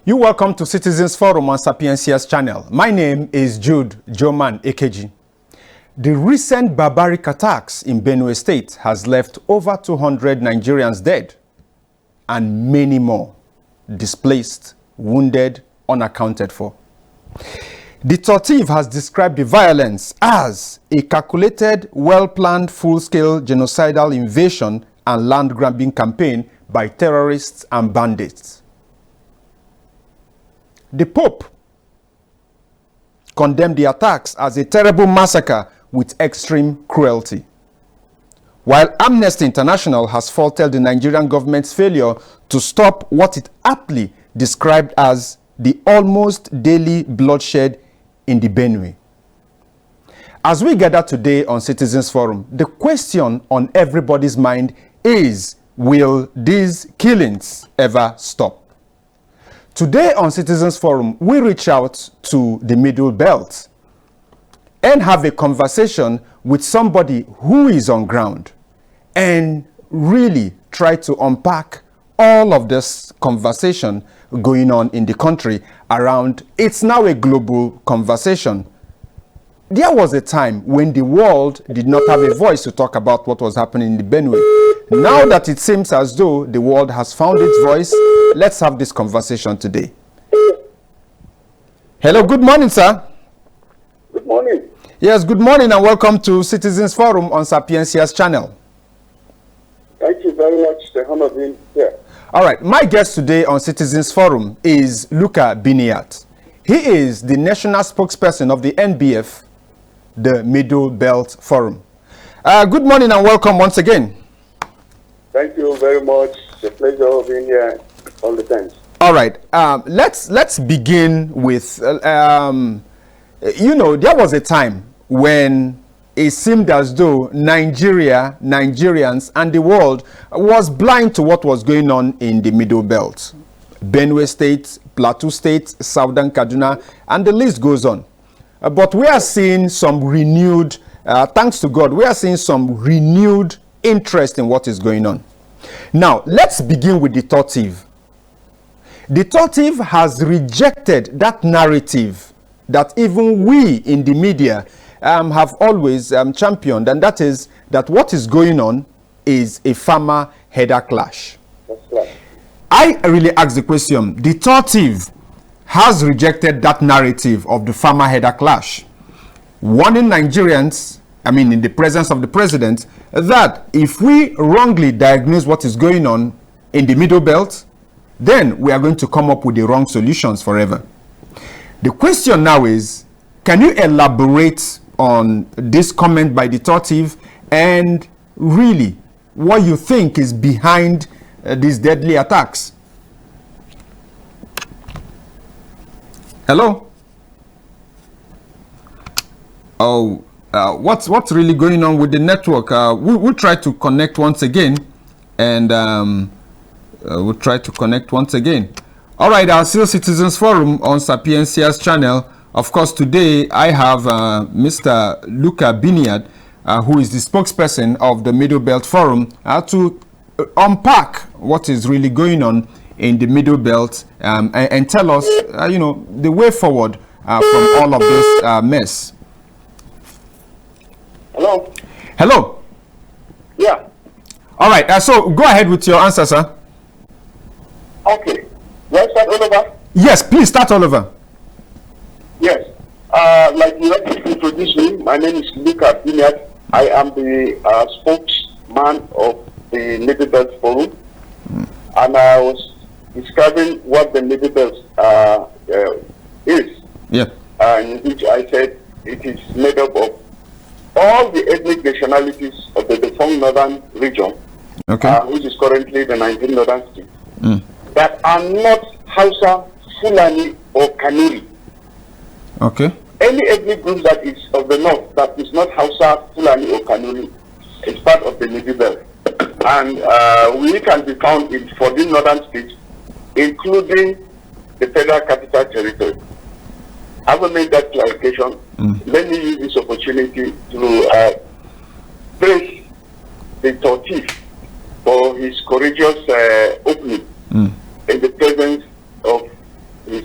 You're welcome to Citizens Forum on Sapiencia's channel. My name is Jude Joman Ekeji. The recent barbaric attacks in Benue State has left over 200 Nigerians dead and many more displaced, wounded, unaccounted for. The Tortiv has described the violence as a calculated, well-planned, full-scale genocidal invasion and land-grabbing campaign by terrorists and bandits. The Pope condemned the attacks as a terrible massacre with extreme cruelty, while Amnesty International has faulted the Nigerian government's failure to stop what it aptly described as the almost daily bloodshed in the Benue. As we gather today on Citizens Forum, the question on everybody's mind is, will these killings ever stop? Today on Citizens Forum, we reach out to the Middle Belt and have a conversation with somebody who is on ground and really try to unpack all of this conversation going on in the country around. It's now a global conversation. There was a time when the world did not have a voice to talk about what was happening in the Benue. Now that it seems as though the world has found its voice, let's have this conversation today. Hello, good morning, sir. Good morning. Yes, good morning and welcome to Citizens Forum on Sapiencia's channel. Thank you very much. The honor being here. All right, my guest today on Citizens Forum is Luka Biniat. He is the national spokesperson of the NBF, the Middle Belt Forum. Good morning and welcome once again. Thank you very much. It's a pleasure being here all the time. All right, let's begin with, you know, there was a time when it seemed as though Nigerians and the world was blind to what was going on in the Middle Belt. Benue State, Plateau State, Southern Kaduna, and the list goes on. But we are seeing some renewed, thanks to God, we are seeing some renewed interest in what is going on. Now, let's begin with the Tortiv. The Tortiv has rejected that narrative that even we in the media have always championed, and that is that what is going on is a farmer-header clash. That's right. I really ask the question, the Tortiv has rejected that narrative of the farmer-header clash, warning Nigerians, I mean in the presence of the president, that if we wrongly diagnose what is going on in the Middle Belt, then we are going to come up with the wrong solutions forever. The question now is, can you elaborate on this comment by the Tortiv and really what you think is behind these deadly attacks? Hello? Oh, what's really going on with the network? We'll try to connect once again, and we'll try to connect once again. All right, our Citizens Forum on Sapiencia's channel. Of course, today I have Mr. Luka Biniat, who is the spokesperson of the Middle Belt Forum, to unpack what is really going on in the Middle Belt and tell us, you know, the way forward from all of this mess. Hello? Hello? Yeah. All right, so go ahead with your answer, sir. Okay. Do I start all over? Yes, please start all over. Yes. Like you have to introduce me, my name is Luka Biniat. I am the spokesman of the Middle Belt Forum. And I was describing what the Middle Belt is. Yeah. In which I said it is made up of all the ethnic nationalities of the defunct northern region, Okay. which is currently the 19 northern states, that are not Hausa, Fulani, or Kanuri. Okay. Any ethnic group that is of the north that is not Hausa, Fulani, or Kanuri is part of the Middle Belt. And we can be found in 14 northern states, including the Federal Capital Territory. Having made that clarification, let me use this opportunity to praise the Tortiv for his courageous opening in the presence of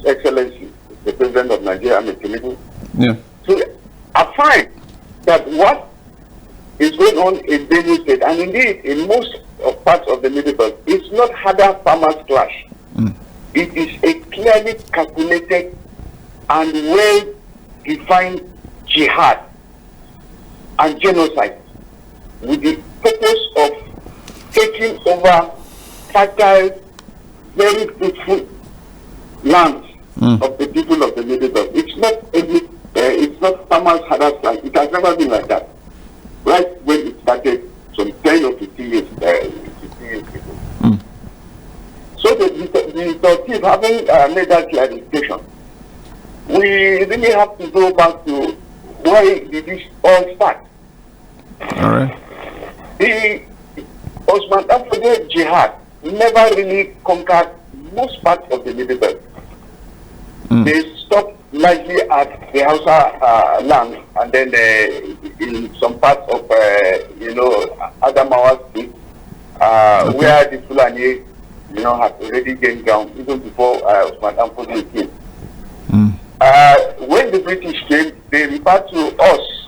His Excellency, the President of Nigeria, Mr. Yeah. to affirm that what is going on in Benue State, and indeed in most of parts of the Middle Belt, is not harder farmers clash. It is a clearly calculated and well-defined jihad and genocide with the purpose of taking over fertile, very fruitful lands of the people of the Middle Belt. It's not farmers harder clash. It has never been like that. Right when it started, some 10 or 15 years ago. So the authorities, having made that clarification, we really have to go back to why did this all start. All right. The Osman Danfodio jihad never really conquered most parts of the Middle Belt. They stopped largely at the Hausa land, and then in some parts of Adamawa State, where the Fulani had already gained ground even before Osman Danfodio came. When the British came, they referred to us,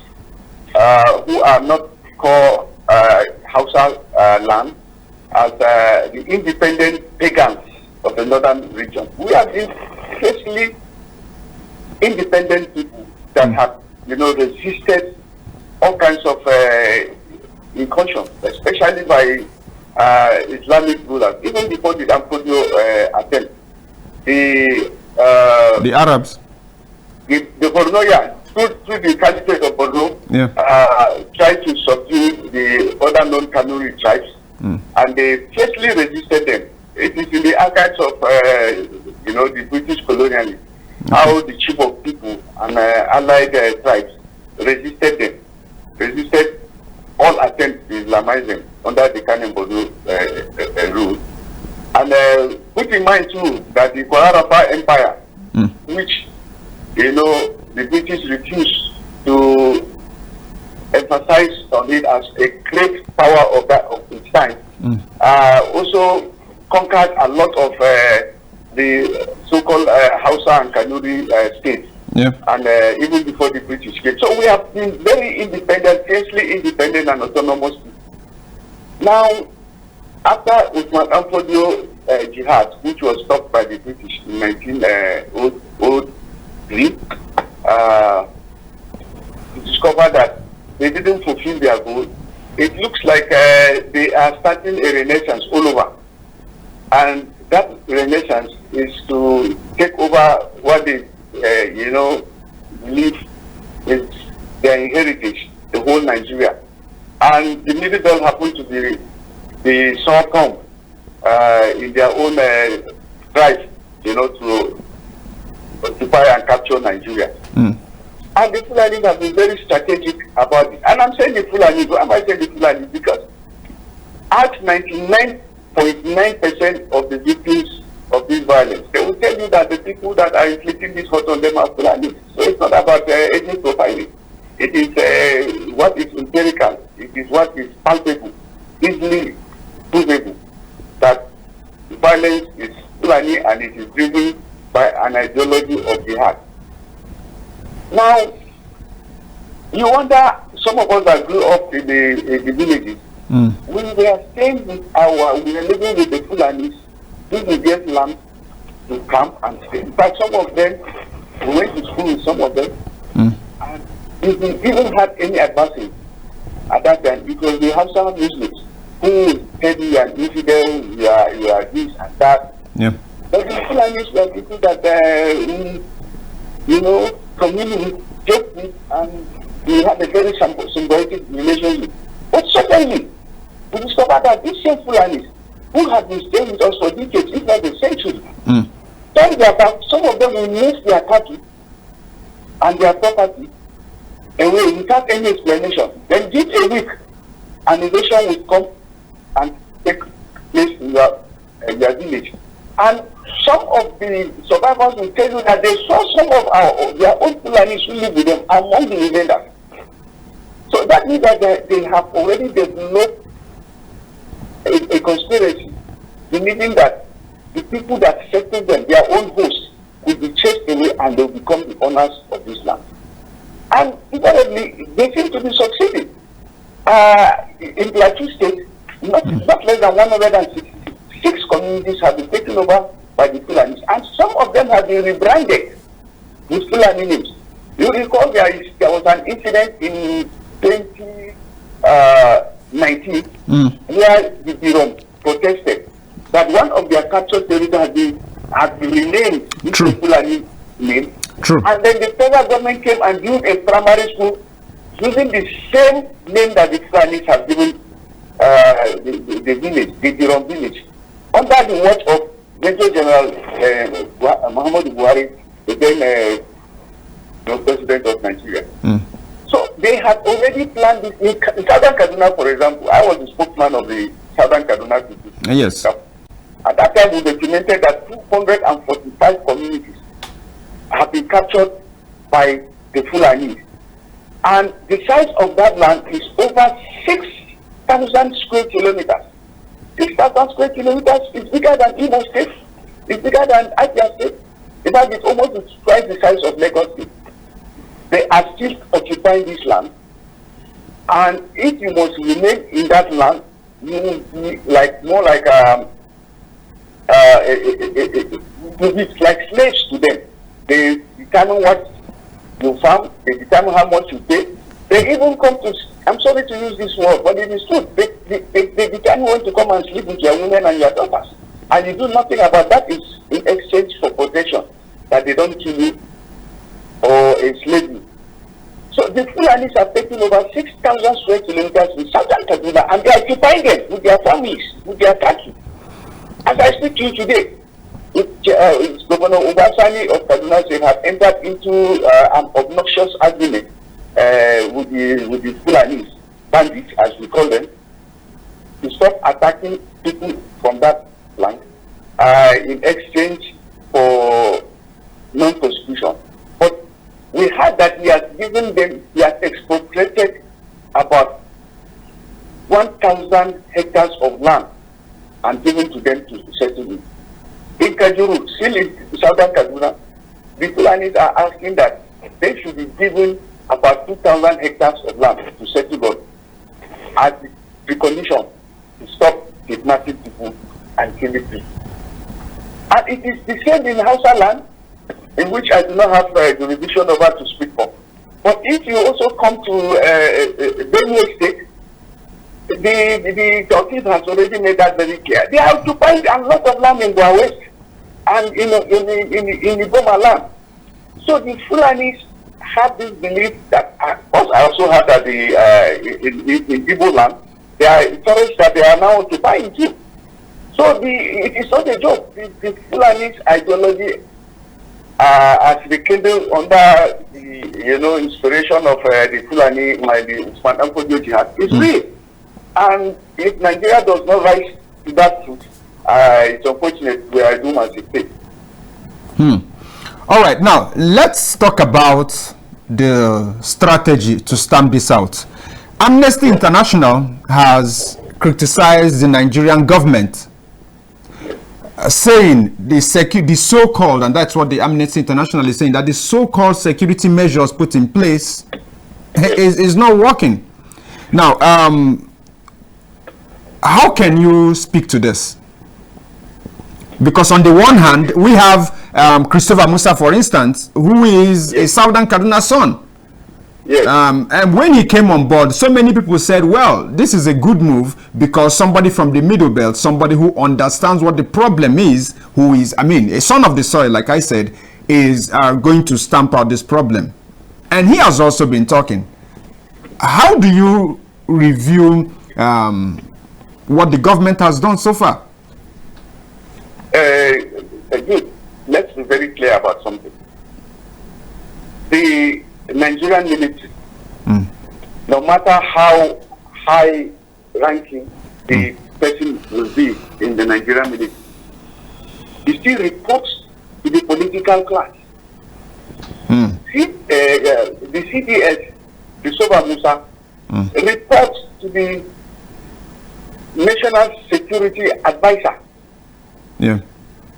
who are not called Hausa land, as the independent pagans of the northern region. We have been fiercely independent people that have, resisted all kinds of incursions, especially by Islamic rulers, even before the Danfodio attempt. The Arabs. The Borno, through the caliphate of Borno, tried to subdue the other non-Kanuri tribes, and they fiercely resisted them. It is in the archives of, the British colonialists, how the chief of people and allied tribes resisted all attempts to Islamize them under the Kanem Borno rule. And put in mind too that the Kwararafa Empire, which the British refused to emphasize on it as a great power of its time, also conquered a lot of the so-called Hausa and Kanuri states, and even before the British came. So we have been very independent, fiercely independent and autonomous. Now, after Osman Danfodio jihad, which was stopped by the British in 1903, we discovered that they didn't fulfill their goal. It looks like they are starting a renaissance all over. And that renaissance is to take over what they, believe is their heritage, the whole Nigeria. And the Middle Belt happened to be the Southern in their own drive, to occupy and capture Nigeria. And the Fulani have been very strategic about it. And I'm saying the Fulani, why am I saying the Fulani? Because at 99.9% of the victims of this violence, they will tell you that the people that are inflicting this hurt on them are Fulani. So it's not about ethnic profiling. It is what is empirical. It is what is palpable, easily provable, that violence is Fulani and it is driven by an ideology of jihad. Now, you wonder, some of us that grew up in the villages, we were staying with we were living with the Fulanis, we would get land to camp and stay. In fact, some of them, we went to school with some of them, and if we even had any advantage at that time, because we have some Muslims who tell you are infidel, you are this and that. But the Fulanis were people that, community joked with, and we had a very symbiotic relationship. But suddenly, we discovered that these same Fulanis, who have been staying with us for decades, if not a century, turned their back. Some of them will move their cattle and their property away without any explanation. Then give a week, an invasion will come and take place in your village. And some of the survivors will tell you that they saw some of their own Fulanis who live with them among the invaders. So that means that they have already developed a conspiracy, believing that the people that settled them, their own hosts, could be and they'll become the owners of this land. And invariably, they seem to be succeeding. In Plateau State, not less than 166 communities have been taken over by the Fulanis, and some of them have been rebranded with Fulani names. You recall there was an incident in 2019 where the Birom protested that one of their captured territories had been renamed with the Fulani name. True. And then the federal government came and built a primary school using the same name that the Fulanis have given the village, the Birom village, under the watch of Major General Muhammadu Buhari, the then president of Nigeria. So they had already planned this. In Southern Kaduna, for example, I was the spokesman of the Southern Kaduna people. Yes. At that time, we documented that 245 communities have been captured by the Fulani. And the size of that land is over 6,000 square kilometers. 6,000 square kilometers is bigger than Imo State. It's bigger than Abia State. In fact, it's almost twice the size of Lagos State. They are still occupying this land. And if you must remain in that land, you will be more like slaves to them. They determine what you farm, they determine how much you pay. They even come to, I'm sorry to use this word, but it is true. They determine when to come and sleep with your women and your daughters. And you do nothing about that is in exchange for protection, that they don't kill you or enslave you. So the Fulanis are taking over 6,000 square kilometers in Southern Kaduna, and they are occupying them with their families, with their cattle. As I speak to you today, Governor Obasani of Kaduna State have entered into an obnoxious agreement with the Fulanis, bandits as we call them, to stop attacking people from that land in exchange for non-prosecution. But we heard that he has given them, he has expropriated about 1,000 hectares of land and given to them to settle in. In Kajuru, still in Southern Kaduna, the Fulanis are asking that they should be given about 2,000 hectares of land to settle on as the condition to stop kidnapping people and killing people. And it is the same in Hausa land, in which I do not have jurisdiction over to speak for. But if you also come to Benue State, the Turkish has already made that very clear. They are occupying a lot of land in Goa West and in the Boma land. So the Fulanis have this belief that, I also heard that in Igbo land, there are forests that they are now occupying too. So it is not a joke. The Fulanis ideology as rekindled under the inspiration of the Fulani, the Usman Danfodio jihad, is real. And if Nigeria does not rise to that truth, it's unfortunate we are doomed as a state. All right, now let's talk about the strategy to stamp this out. Amnesty International has criticized the Nigerian government, saying the so-called, and that's what the Amnesty International is saying, that the so-called security measures put in place is not working. Now, how can you speak to this? Because on the one hand, we have Christopher Musa, for instance, who is a Southern Kaduna son. Yes. And when he came on board, so many people said, well, this is a good move because somebody from the Middle Belt, somebody who understands what the problem is, who is, a son of the soil, like I said, is going to stamp out this problem. And he has also been talking. How do you review what the government has done so far? Good. Let's be very clear about something. The Nigerian military, no matter how high ranking the person will be in the Nigerian military, he still reports to the political class. The CDS, Christopher Musa, reports to the National Security Advisor. Yeah.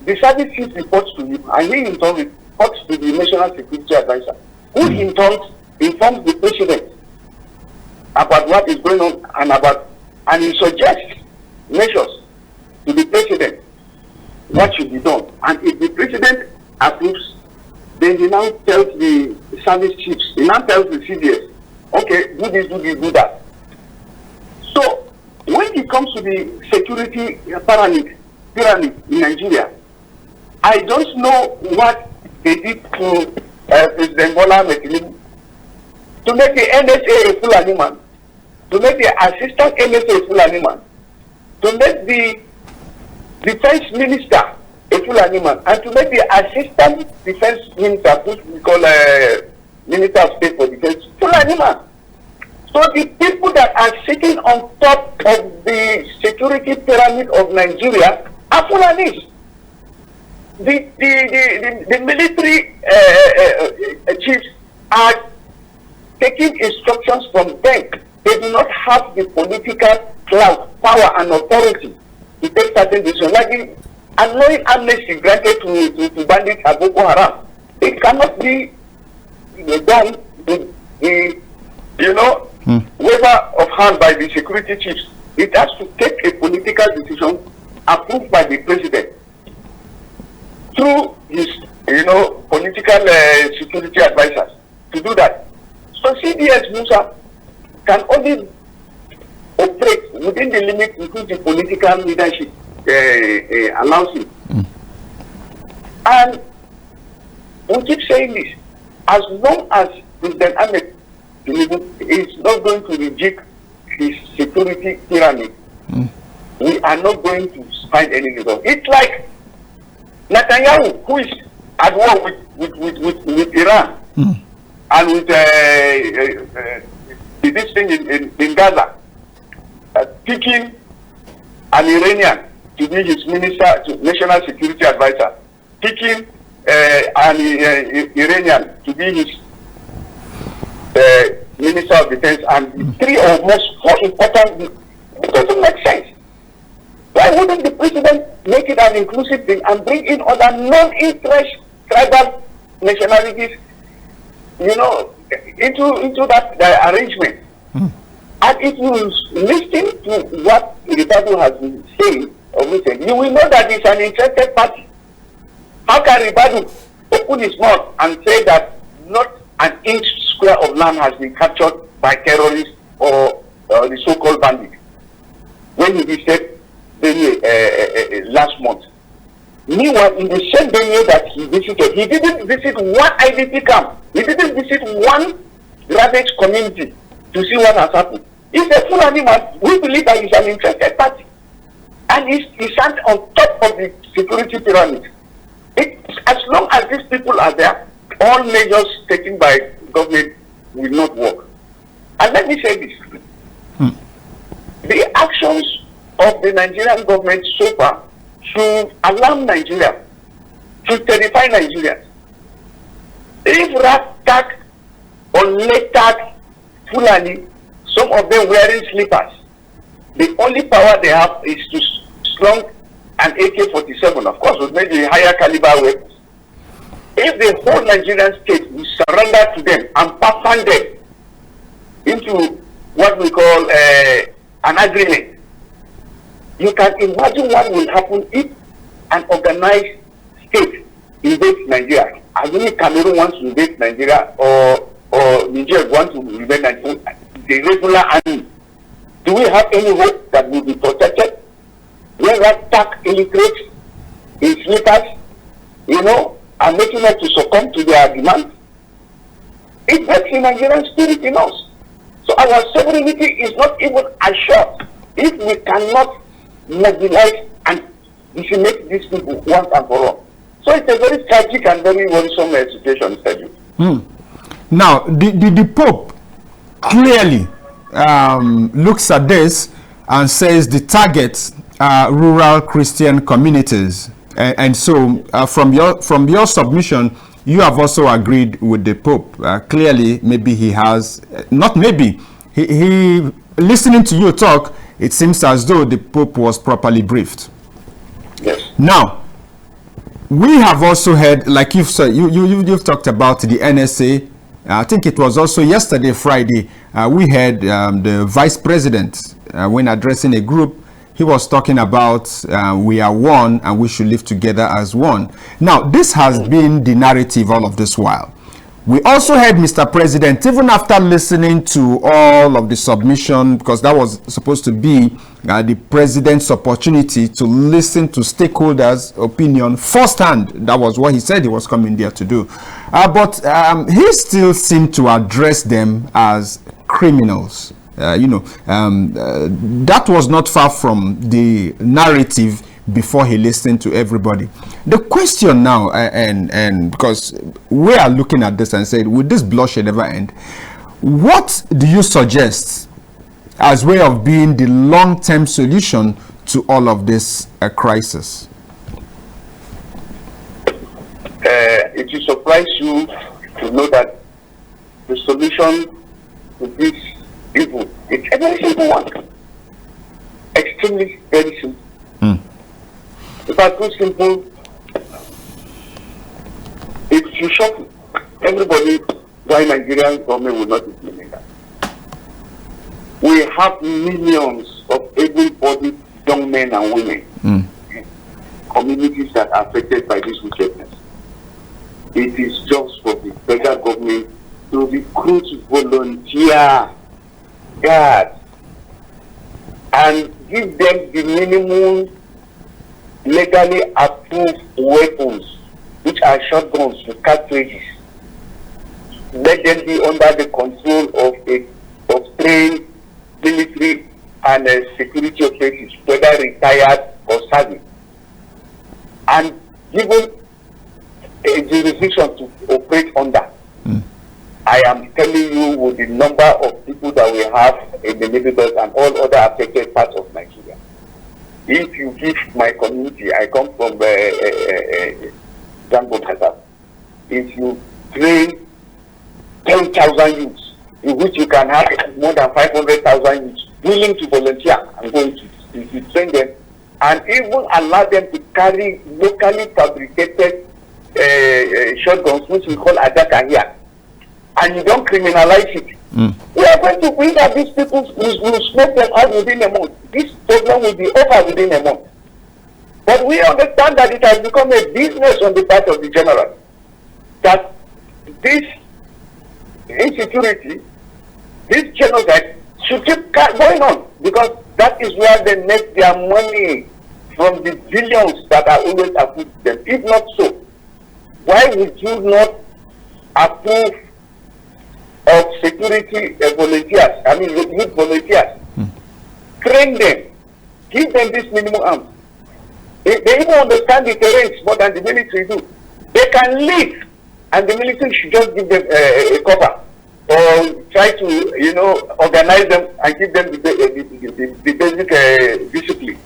The service chief reports to him, and he in turn reports to the National Security Advisor, who informs the President about what is going on and he suggests measures to the President what should be done. And if the President approves, then he now tells the service chiefs, he now tells the CDS, okay, do this, do that. So when it comes to the security pyramid in Nigeria, I don't know what they did to President Bola Ahmed Tinubu to make the NSA a Fulani man, to make the assistant NSA a Fulani man, to make the defense minister a Fulani man, and to make the assistant defense minister, which we call Minister of State for Defense, Fulani man. So the people that are sitting on top of the security pyramid of Nigeria are Fulanis. The military chiefs are taking instructions from them. They do not have the political clout, power, and authority to take certain decisions. Like the annoying amnesty granted to bandits at Boko Haram, it cannot be done with the waiver of hand by the security chiefs. It has to take a political decision approved by the President through his political security advisors to do that. So CDS Musa can only operate within the limit which the political leadership allows him. And we keep saying this, as long as President Ahmed Tinubu is not going to reject his security pyramid, we are not going to find any result. It's like Netanyahu, who is at war with Iran and with this thing in Gaza, picking an Iranian to be his minister, to national security advisor, picking an Iranian to be his minister of defense, and three or four important. It doesn't make sense. Why wouldn't the President make it an inclusive thing and bring in other non-interest tribal nationalities, into that arrangement? And if you listen to what the Bible has been saying or written, you will know that it's an interested party. How can Ribadu open his mouth and say that not an inch square of land has been captured by terrorists or the so-called bandits, when he visited Benue last month? Meanwhile, in the same Benue that he visited, he didn't visit one IDP camp. He didn't visit one ravaged community to see what has happened. He's a Fulani man. We believe that he's an interested party. And he stands on top of the security pyramid. As long as these people are there, all measures taken by government will not work. And let me say this. The actions of the Nigerian government so far should alarm Nigeria, should terrify Nigerians. If rat-tack or leg-tack Fulani, some of them wearing slippers, the only power they have is to slung an AK-47, of course, with maybe higher caliber weapons. If the whole Nigerian state will surrender to them and pass them into what we call an agreement, you can imagine what will happen if an organized state invades Nigeria. Assuming Cameroon wants to invade Nigeria or Niger wants to invade Nigeria, the regular army, do we have any hope that will be protected? When that attack illiterates in slippers, and making them to succumb to their demands, it breaks the Nigerian spirit in us. So our sovereignty is not even assured if we cannot mobilize and disseminate these people once and for all. So it's a very tragic and very worrisome situation, Mr. Yu. Now, the Pope clearly looks at this and says the targets are rural Christian communities. And so from your submission, you have also agreed with the Pope. Clearly, maybe he has, not maybe, he listening to you talk, it seems as though the Pope was properly briefed. Yes. Now, We have also heard, like you've said, you've talked about the NSA. I think it was also yesterday, Friday, we heard the vice president, when addressing a group, he was talking about we are one and we should live together as one. Now, this has been the narrative all of this while. We also heard Mr. President, even after listening to all of the submission, because that was supposed to be the president's opportunity to listen to stakeholders' opinion firsthand. That was what he said he was coming there to do. But he still seemed to address them as criminals. That was not far from the narrative before he listened to everybody. The question now, and because we are looking at this and said, would this bloodshed ever end? What do you suggest as way of being the long-term solution to all of this crisis? It will surprise you to know that the solution to this evil is a very simple one. Extremely very simple. If I too simple, if you shock everybody, why Nigerian government will not implement that? We have millions of able-bodied young men and women in communities that are affected by this wickedness. It is just for the federal government to recruit volunteer guards and give them the minimum legally approved weapons, which are shotguns with cartridges. Let them be under the control of trained military and security operatives, whether retired or serving, and given a jurisdiction to operate under. I am telling you, with the number of people that we have in the Middle Belt and all other affected parts of Nigeria, if you give my community, I come from Zambo, if you train 10,000 youths, in which you can have more than 500,000 youths willing to volunteer and going to, if you train them, and even allow them to carry locally fabricated shotguns, which we call Adaka here, and you don't criminalize it, we are going to bring that these people will smoke them out within a month. This problem will be over within a month. But we understand that it has become a business on the part of the general, that this insecurity, this genocide should keep going on, because that is where they make their money, from the billions that are always approved to them. If not so, why would you not approve of security volunteers, I mean youth volunteers, train them, give them this minimum arms. They even understand the terrains more than the military do. They can lead, and the military should just give them a cover, or try to, organize them and give them the basic discipline,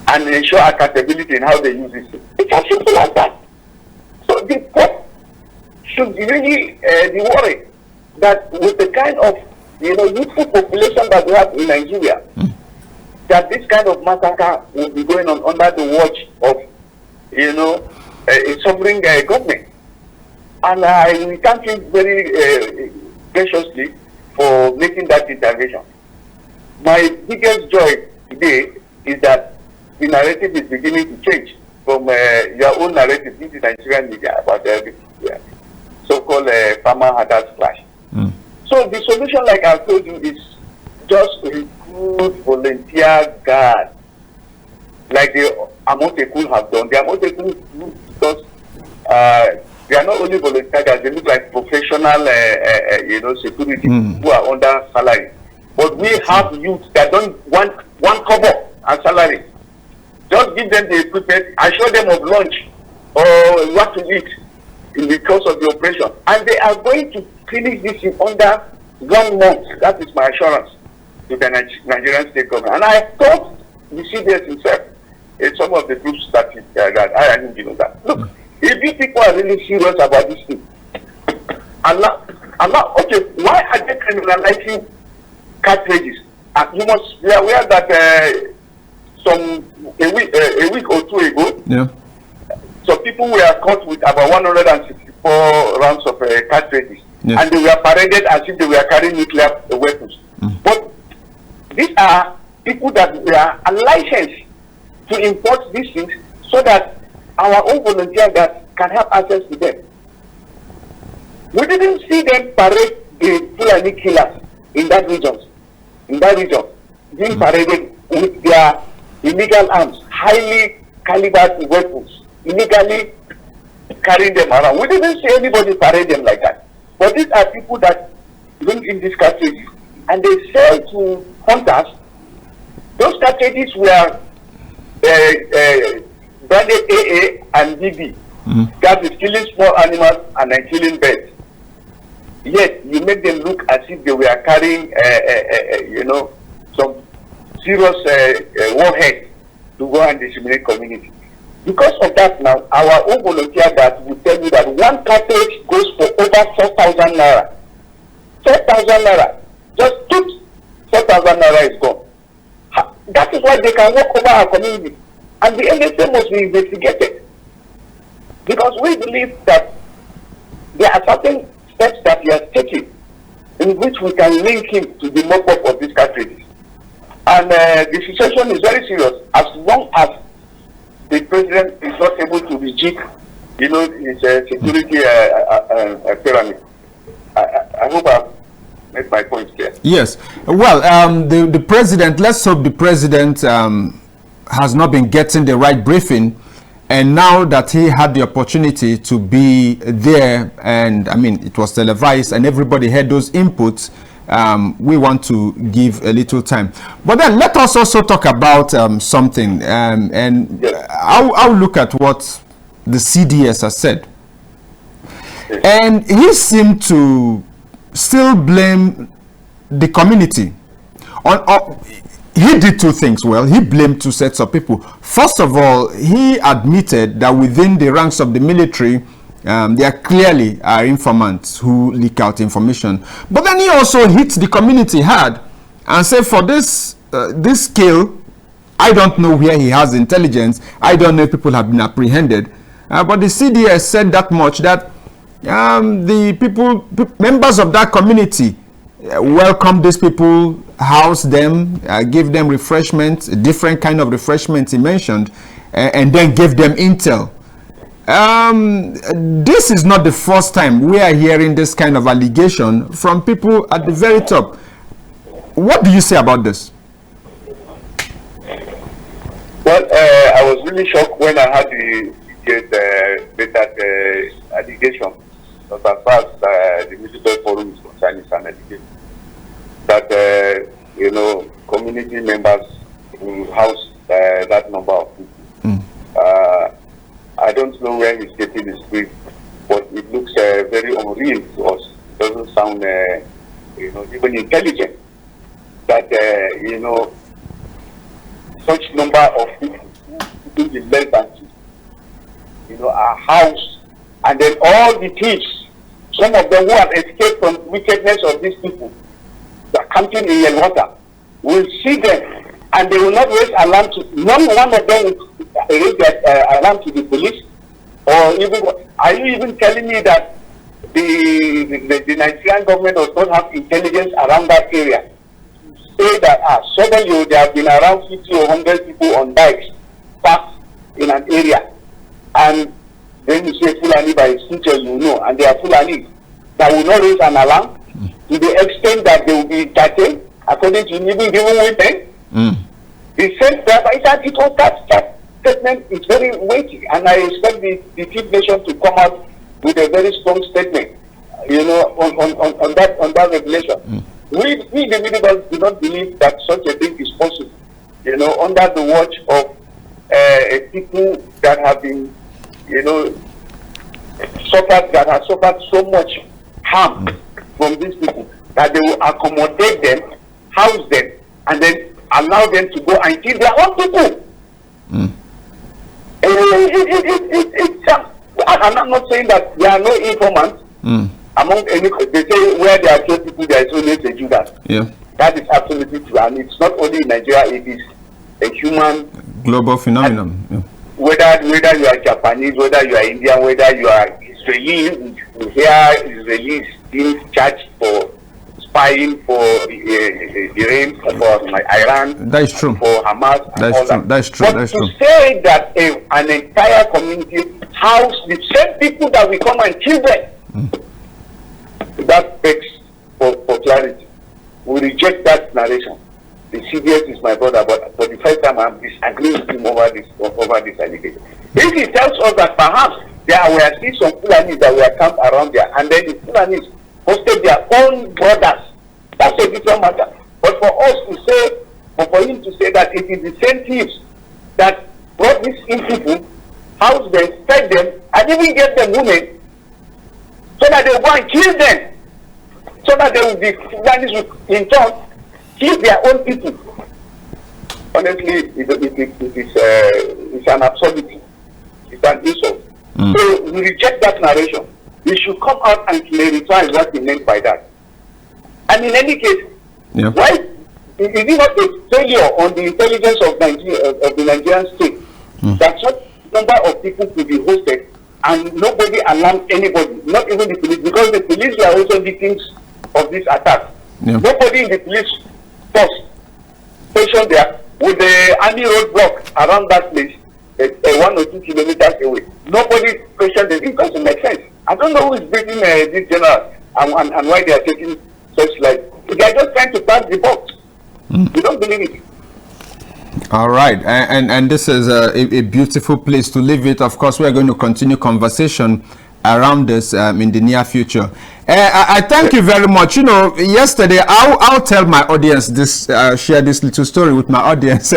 and ensure accountability in how they use it. It's as simple as that. So the court should really be worried that with the kind of youthful population that we have in Nigeria, that this kind of massacre will be going on under the watch of a sovereign government. And we thank you very graciously for making that intervention. My biggest joy today is that the narrative is beginning to change from your own narrative into Nigerian media about the so-called farmer hatters clash. So the solution, like I told you, is just recruit volunteer guards, like the Amotekun have done. The Amotekun, because they are not only volunteer guards, they look like professional, security who are under salary. But we have youth that don't want one kobo and salary. Just give them the equipment, assure them of lunch or what to eat in the course of the operation, and they are going to finish this in under 1 month. That is my assurance to the Nigerian state government. And I thought the CDS himself in some of the groups that I didn't know that. Look, if these people are really serious about this thing, okay, why are they criminalizing cartridges? You must be aware that a week or two ago, So people were caught with about 164 rounds of cartridges. Yes. And they were paraded as if they were carrying nuclear weapons. But these are people that were licensed to import these things so that our own volunteers that can have access to them. We didn't see them parade the Fulani killers in that region, being paraded with their illegal arms, highly calibered weapons, illegally carrying them around. We didn't see anybody parade them like that. But these are people that bring in these cartridges and they sell to hunters. Those cartridges were branded AA and BB. That is killing small animals and then killing birds. Yet you make them look as if they were carrying, some serious warhead to go and disseminate community. Because of that now, our own volunteer that will tell you that one cartridge goes for over 4,000 naira. 4,000 naira. Just 4,000 naira is gone. That is why they can walk over our community. And the NSA must be investigated. Because we believe that there are certain steps that he has taken in which we can link him to the mop-up of these cartridges. And the situation is very serious as long as the president is not able to rejig, his security pyramid. I hope I've made my point clear. Yes. Well, the president, let's hope the president has not been getting the right briefing. And now that he had the opportunity to be there, and I mean, it was televised and everybody had those inputs, we want to give a little time. But then let us also talk about something, and Yes. I'll look at what the CDS has said. Yes. And he seemed to still blame the community. He did two things. Well, he blamed two sets of people. First of all, he admitted that within the ranks of the military, there clearly are informants who leak out information. But then he also hit the community hard and said, for this scale, I don't know where he has intelligence. I don't know if people have been apprehended. But the CDS said that much, that the members of that community welcome these people, house them, give them refreshments, different kind of refreshments he mentioned, and then give them intel. This is not the first time we are hearing this kind of allegation from people at the very top. What do you say about this? Well, I was really shocked when I had that allegation. But as far as the military forum is concerned, it's an allegation that community members will house that number of people. I don't know where he's getting his brief, but it looks very unreal to us. It doesn't sound, even intelligent that such number of people who do less than two, are housed, and then all the thieves, some of them who have escaped from wickedness of these people, are camping in Yelwater, will see them, and they will not raise alarm to. None one of them will raise their alarm to the police, or even. Are you even telling me that the Nigerian government does not have intelligence around that area? Say that suddenly there have been around 50 or 100 people on bikes parked in an area, and then you say Fulani by its feature, and they are Fulani that will not raise an alarm to the extent that they will be entertained, according to even given women. He said that it was that statement is very weighty, and I expect the Chief Nation to come out with a very strong statement, on that revelation. We the individuals do not believe that such a thing is possible, under the watch of people that have been, have suffered so much harm from these people, that they will accommodate them, house them, and then allow them to go and kill their own people. I'm not saying that there are no informants among any. They say where there are 12 people, there is always a Judas. Yeah, that is absolutely true, and it's not only in Nigeria; it is a human global phenomenon. whether you are Japanese, whether you are Indian, whether you are Israeli, we hear Israelis being charged for spying for Iran, for Iran, that is true. for Hamas, that is true. That is true. But that is to true. say that an entire community house the same people that will come and kill them, that begs for clarity. We reject that narration. The CBS is my brother, but for the first time I'm disagreeing with him over this allegation. If he tells us that perhaps there were still some Fulanis that were camped around there, and then the Fulanis hosted their own brothers, that's a different matter. But for us to say, or for him to say that it is the same thieves that brought these in people, house them, fed them, and even get them women, so that they will go and kill them, so that they will be Fulanis will in turn kill their own people. Honestly, it's an absurdity. It's an insult. So we reject that narration. We should come out and clarify what we meant by that. And in any case, why is it not a failure on the intelligence of the Nigerian state that such number of people could be hosted and nobody alarmed anybody, not even the police, because the police were also victims of this attack. Nobody in the police force stationed there with the army roadblock around that place, 1 or 2 kilometers away. Nobody questioned it. It doesn't make sense. I don't know who is bringing this general and why they are taking such like. They are just trying to pass the box. We don't believe it. All right, and this is a beautiful place to leave it. Of course, we're going to continue conversation around this in the near future. I thank you very much. You know, yesterday I'll tell my audience this, share this little story with my audience.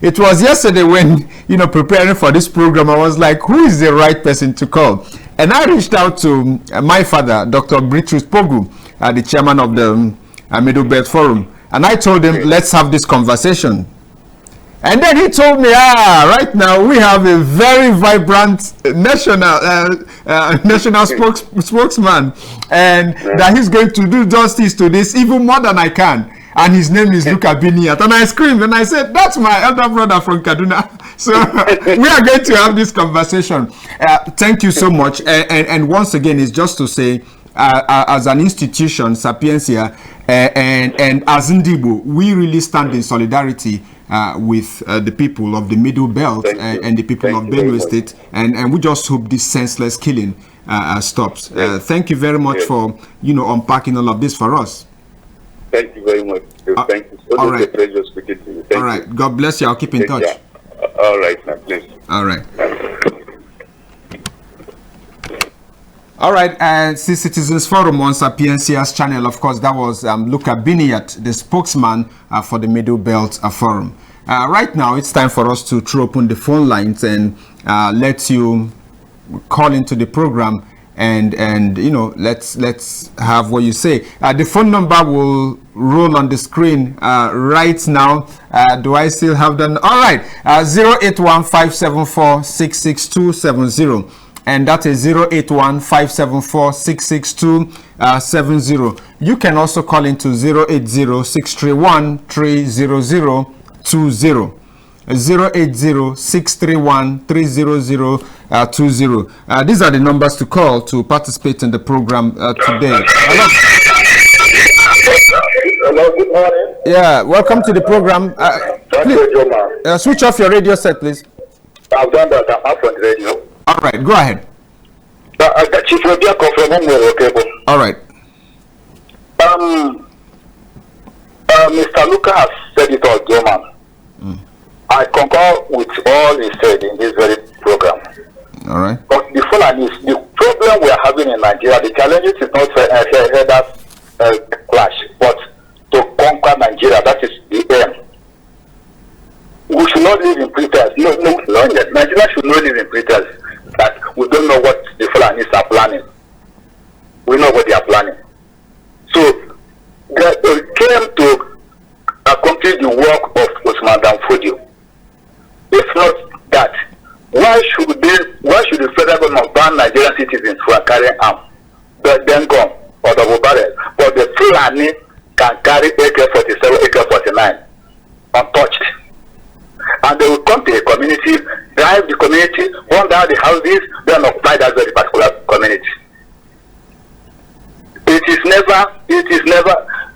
It was yesterday when, you know, preparing for this program, I was like, who is the right person to call? And I reached out to my father, Dr. Beatrice Pogu, the chairman of the Middle Belt Forum, and I told him, let's have this conversation. And then he told me, right now we have a very vibrant national spokesman, and that he's going to do justice to this even more than I can. And his name is Luka Biniat. And I screamed and I said, that's my elder brother from Kaduna. So we are going to have this conversation. Thank you so much. And once again, it's just to say, as an institution, Sapiencia, and as Ndibo, we really stand in solidarity with the people of the Middle Belt and the people of Benue State, and we just hope this senseless killing stops. Thank you very much for, you know, unpacking all of this for us. Thank you very much. Thank you. All right. It's a pleasure speaking to you. Thank all right. You. God bless you. I'll keep in touch. All right, now, please. All right. All right, and Citizens Forum on Sapiencia's channel, of course, that was Luka Biniat, the spokesman for the Middle Belt Forum. Right now, it's time for us to throw open the phone lines and let you call into the program and you know, let's have what you say. The phone number will roll on the screen right now. Do I still have them? All right, 08157466270. And that is 08157466270. You can also call into 080-631-30020. 080-631-30020. These are the numbers to call to participate in the program today. Hello. Hello, good morning. Yeah, welcome to the program. Please, switch off your radio set, please. I've done that. I'm up on the radio. All right, go ahead. Chief Rabia confirmed. All right. Mr. Luka has said it all, German. I concur with all he said in this very program. All right. But the problem we are having in Nigeria, the challenges is not that clash, but to conquer Nigeria. That is the aim. We should not live in pretense. No, Nigeria should not live in pretense that we don't know what the Fulanis are planning. We know what they are planning. So they came to accomplish the work of Osman Danfodio. If not that, why should the federal government ban Nigerian citizens who are carrying arms, then gun or double barrel? But the Fulani can carry AK-47, AK-49 untouched. And they will come to a community, drive the community, run down the houses, then occupy that very particular community. It is never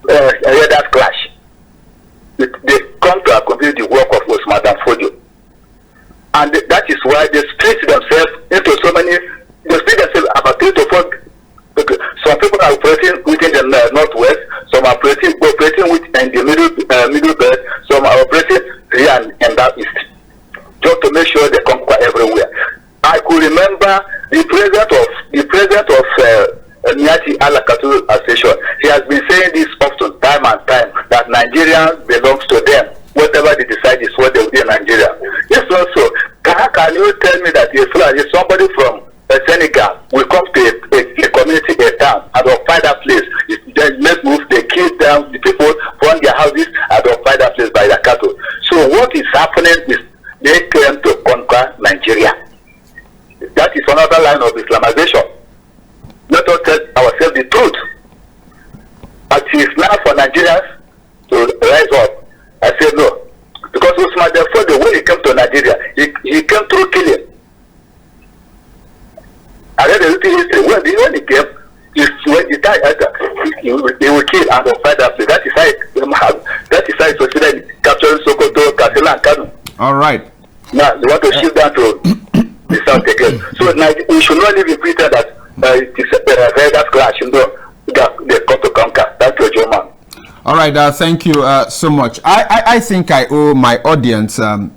a leaders clash. They come to accompany the work of Usman Dan Fodio. And that is why they split themselves into so many, they split themselves about 3 to 4. Some people are operating within the northwest, some are operating within the middle belt, some are operating here and that east, just to make sure they conquer everywhere. I could remember the president of Niati Alakatu Association. He has been saying this often, time and time, that Nigeria belongs to them. Whatever they decide is what they will do in Nigeria. Yes, also, can you tell me that if somebody from Senegal will come to a community, a town, and occupy that place, they make moves, they kill them, the people burn their houses, and occupy that place by the cattle. So what is happening is they claim to conquer Nigeria. That is another line of Islamization. Let us tell ourselves the truth. But it is now for Nigerians to rise up. I said no. Because Usman Dan Fodio, when he came to Nigeria, he came through killing. I read a little history. When he came, he will kill and fight that place. That is how he succeeded in capturing Sokoto, Katsina, and Kano. All right. Now, they want to shift down to the south again. So we should not live in pretend that it is a leaders clash, that they come to conquer. That's your job, man. All right, thank you so much. I think I owe my audience a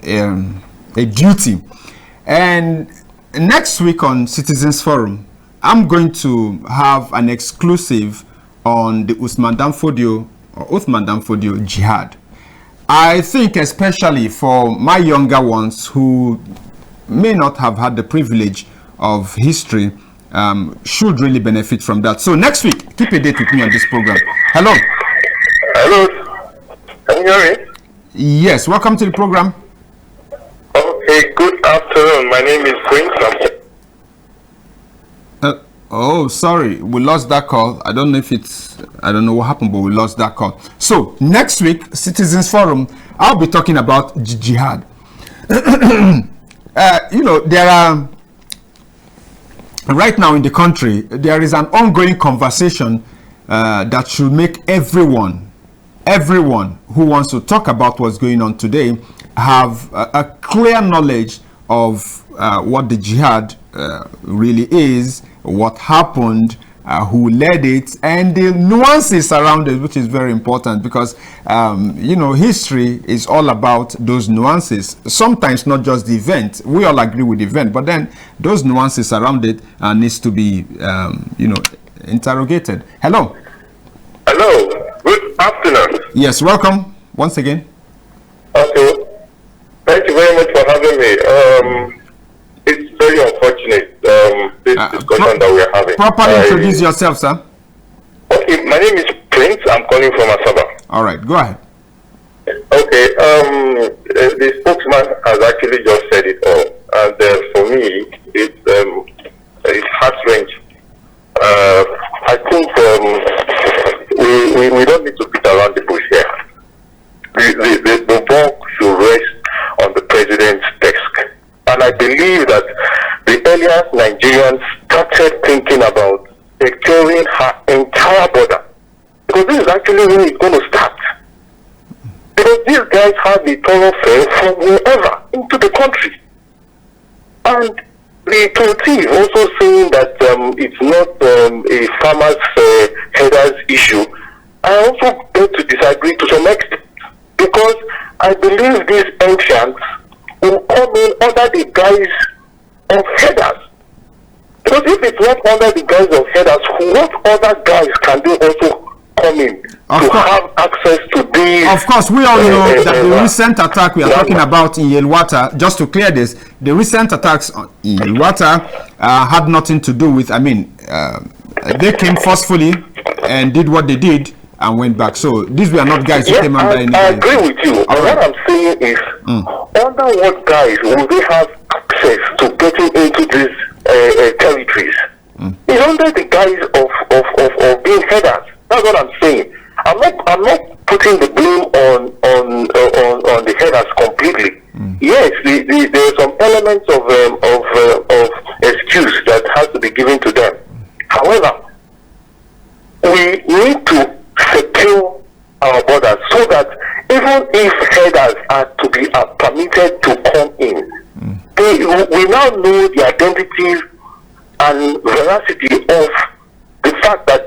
duty. And next week on Citizens Forum, I'm going to have an exclusive on the Usman Dan Fodio jihad. I think especially for my younger ones who may not have had the privilege of history, should really benefit from that. So next week, keep a date with me on this program. Hello. Hello, can you hear me? Yes, welcome to the program. Okay, good afternoon. My name is Prince. Oh, sorry, we lost that call. I don't know what happened, but we lost that call. So next week, Citizens Forum, I'll be talking about jihad. There are, right now in the country, there is an ongoing conversation that should make everyone who wants to talk about what's going on today have a clear knowledge of what the jihad really is, what happened, who led it, and the nuances around it, which is very important because history is all about those nuances. Sometimes not just the event. We all agree with the event, but then those nuances around it needs to be interrogated. Hello. Good afternoon. Yes, welcome once again. Okay. Thank you very much for having me. It's very unfortunate, this discussion that we're having. Properly introduce yourself, sir. Okay, my name is Prince. I'm calling from Asaba. All right, go ahead. Okay, the spokesman has actually just said it all. And for me, it's heart-wrenching. I think we don't need to beat around the bush here. The ball should rest on the president's desk. And I believe that the earlier Nigerians started thinking about securing her entire border. Because this is actually where it's going to start. Because these guys have the thoroughfare from wherever into the country. And the Turkey also saying that it's not a farmer's headers issue. I also get to disagree to some extent. Because I believe these ancients will come in under the guise of headers. Because if it's not under the guise of headers, what other guys can they also come in have access to these? Of course, we all know that the recent attack we are talking about in Yelwata, just to clear this, the recent attacks in Yelwata had nothing to do with, they came forcefully and did what they did and went back. So these were not guys who came under any. I agree with you. And what I'm saying is, under what guys will they have access to getting into these territories? It's under the guise of being headers. That's what I'm saying. I'm not putting the blame on the headers completely. Yes, there are some elements veracity of the fact that,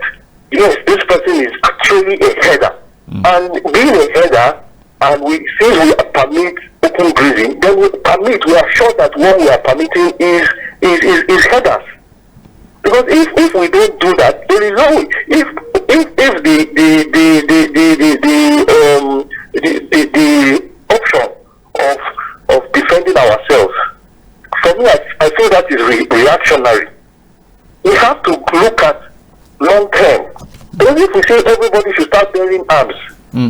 this person is actually a header. And being a header, and we say we permit open grazing, then we are sure that what we are permitting is headers. Because if we don't do that, there is no way. If the option of defending ourselves, for me, I feel that is reactionary. We have to look at long term. Because if we say everybody should start bearing arms, you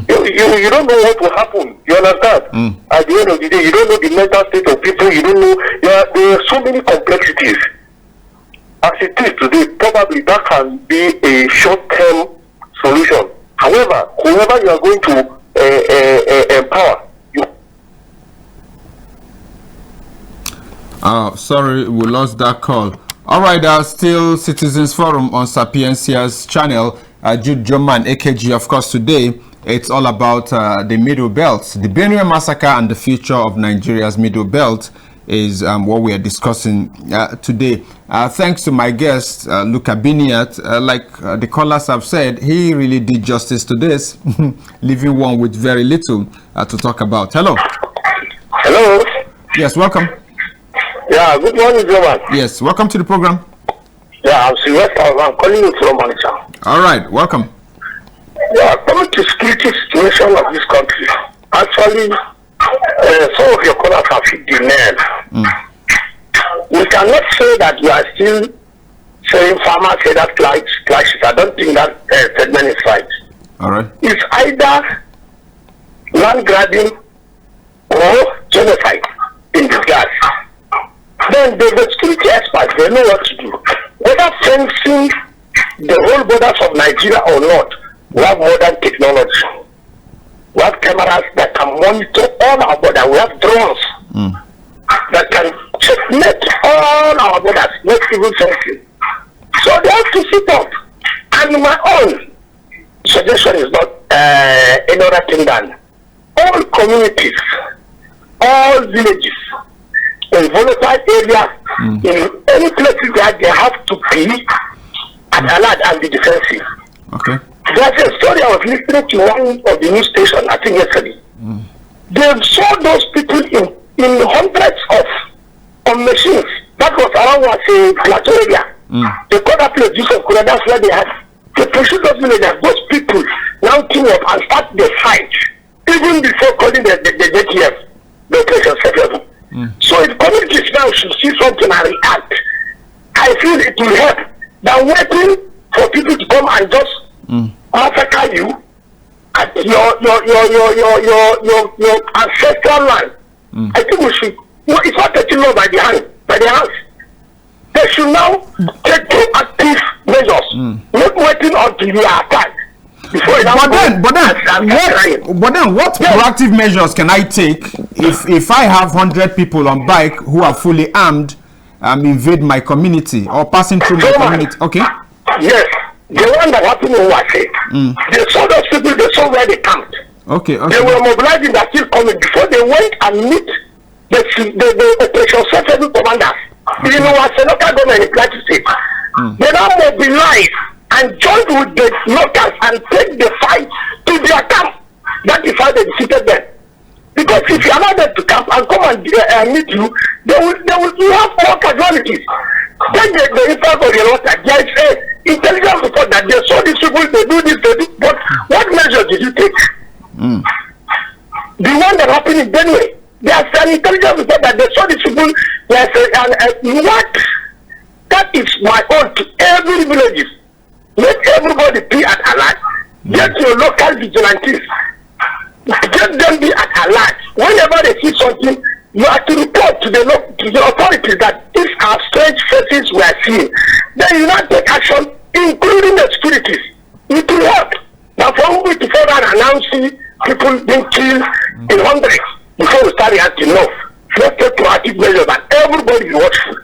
don't know what will happen. You understand? At the end of the day, you don't know the mental state of people. You don't know. There are so many complexities. As it is today, probably that can be a short-term solution. However, whoever you are going to empower, sorry, we lost that call. All right, still Citizens Forum on Sapiencia's channel. Jude Joman, AKG, of course, today it's all about the Middle Belt. The Benue Massacre and the future of Nigeria's Middle Belt is what we are discussing today. Thanks to my guest, Luka Biniat. Like the callers have said, he really did justice to this, leaving one with very little to talk about. Hello. Hello. Yes, welcome. Yeah, good morning, Joman. Yes, welcome to the program. Yeah, I'm Sylvester. I'm calling you from Onitsha. All right, welcome. Yeah, coming to security situation of this country, actually, some of your callers have hit the nail. We cannot say that we are still saying farmers say that clashes. I don't think that statement is right. All right. It's either land grabbing or genocide in disguise. Then the security experts, they know what to do. Whether fencing the whole borders of Nigeria or not, we have modern technology. We have cameras that can monitor all our borders. We have drones that can checkmate all our borders, not even fencing. So they have to sit up. And my own suggestion is not any other thing than all communities, all villages, in volatile areas, in any places that they have to be at alert and be defensive. Okay. There's a story I was listening to one of the news stations, I think yesterday. They saw those people in hundreds of machines. That was around a plateau area. They called that place use of Korea. That's where they had the pursuit of villagers. Those people now team up and start the fight, even before calling the JTF, the operation level. So if communities now should see something and react, I feel it will help than waiting for people to come and just massacre you at your ancestral land. I think we should. No, it's not taking law by the hands. They should now take proactive measures, not waiting until you are attacked. But then, what proactive measures can I take if I have 100 people on bike who are fully armed, invade my community or passing through my community? Okay. Yes, the one that happened in Wase. They saw those people. They saw where they camped. Okay. They were mobilizing. They're still coming. Before they went and meet the operation settlement commanders. You know what? The local government in Plateau State. They now mobilize and join with the locals and take the fight to their camp. That is how they defeated them. Because if you allow them to camp and come and meet you, they will have more casualties. Then the impact of the water. There is a intelligence report that they saw these people, they do this, they do. But what measures did you take? The one that happened in Benue. There's an intelligence report that they saw these people. What? That is my own to every village. Let everybody be at alert. Get your local vigilantes. Get them be at alert. Whenever they see something, you have to report to the authorities that these are strange faces we are seeing. Then you not take action, including the securities. It will help. Now for we to further announcing people being killed in hundreds before we start reacting, no. Let's take proactive measures and everybody be watchful.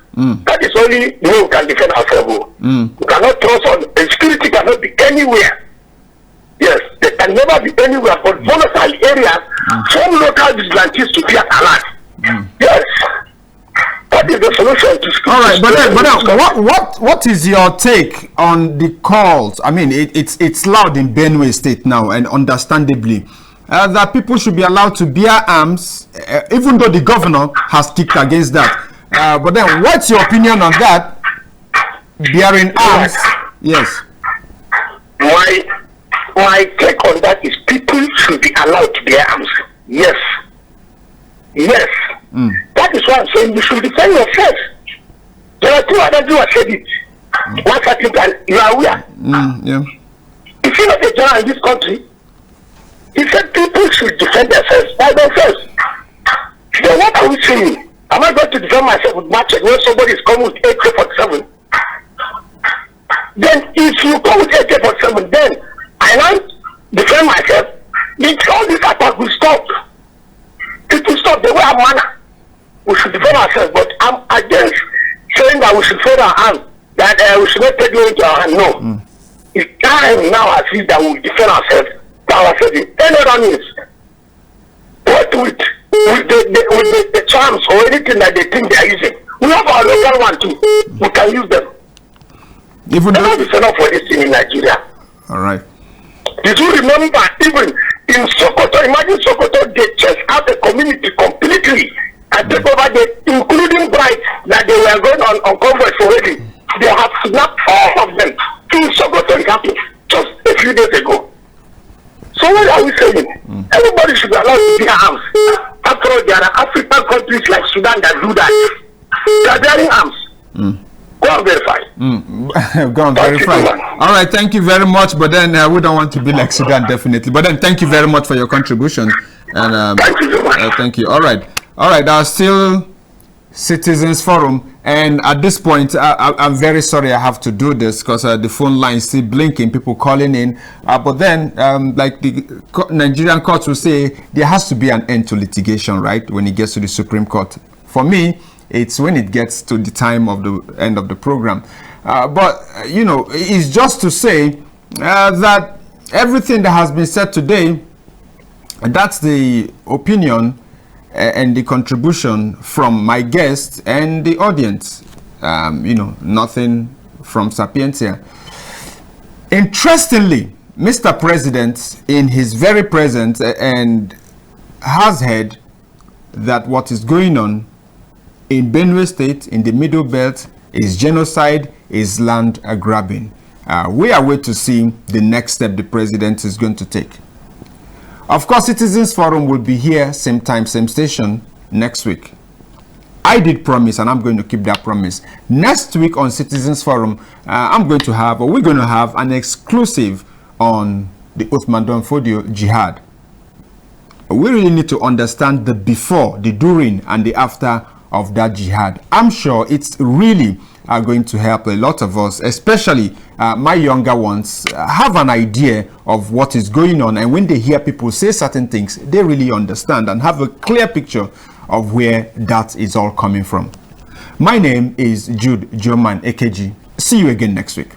That is only the way we can defend ourselves. We cannot trust on the security cannot be anywhere. Yes, they can never be anywhere, but volatile areas, some local vigilantes to be at alert. Yes. That is the solution to all right, but then what is your take on the calls? I mean, it's loud in Benue State now, and understandably, that people should be allowed to bear arms, even though the governor has kicked against that. But then, what's your opinion on that? Bearing arms, yes. My take on that is people should be allowed to bear arms. Yes. Yes. That is why I'm saying you should defend yourself. There are two others who have said it. One certain and you are aware. Yeah. If you not a general in this country, he said people should defend themselves by themselves. Then what are we saying? Am I going to defend myself with matches when somebody is coming with AK-47? Then if you come with AK-47, then I now defend myself. Then all this attack will stop. It will stop the way our manner. We should defend ourselves, but I'm against saying that we should fold our hands, that we should not take it into our hand. No. It's time now, I see, that we defend ourselves in any other means. What with the charms or anything that they think they are using. We have our local one too. We can use them. Even though it's enough for this thing in Nigeria. All right. Did you remember even in Sokoto? Imagine Sokoto, they chased out the community completely and take over including brides that they were going on convoys already. They have snapped all of them. In Sokoto, it happened just a few days ago. So what are we saying? Everybody should be allowed to bear arms. After all, there are African countries like Sudan that do that. They are bearing arms. Go and verify. Go and verify. All right, thank you very much. But then we don't want to be like Sudan, definitely. But then thank you very much for your contribution. And thank you very much. thank you. All right. Still Citizens Forum. And at this point, I'm very sorry I have to do this because the phone line is still blinking, people calling in. But then, like the Nigerian courts will say, there has to be an end to litigation, right, when it gets to the Supreme Court. For me, it's when it gets to the time of the end of the program. But, you know, it's just to say that everything that has been said today, that's the opinion and the contribution from my guests and the audience. You know, nothing from Sapientia. Interestingly, Mr. President, in his very presence, and has heard that what is going on in Benue State, in the Middle Belt, is genocide, is land grabbing. We are waiting to see the next step the president is going to take. Of course, Citizens Forum will be here, same time, same station, next week. I did promise, and I'm going to keep that promise. Next week on Citizens Forum, we're going to have an exclusive on the Uthman Dan Fodio jihad. We really need to understand the before, the during, and the after of that jihad. I'm sure it's really going to help a lot of us, especially my younger ones, have an idea of what is going on, and when they hear people say certain things, they really understand and have a clear picture of where that is all coming from. My name is Jude Joman Ekeji. See you again next week.